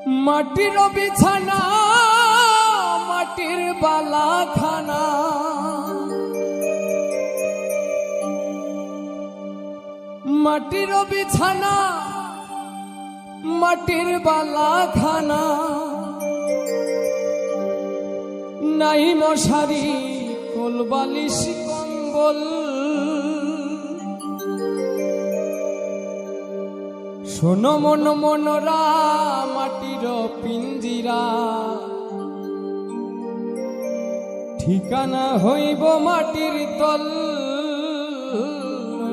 মাটির বিছানা মাটির বালা খানা মাটির বিছানা মাটির বালা খানা নাই মশারি কোল বালিশ কম্বল শোনো মন মনরা মাটির পিঞ্জিরা ঠিকানা হইব মাটির তল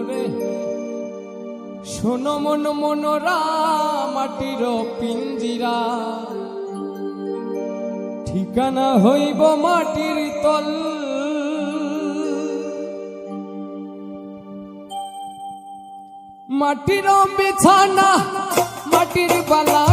রে শোনো মন মনরা মাটির পিঞ্জিরা ঠিকানা হইব মাটির তল মাটির বিছানা মাটির বালা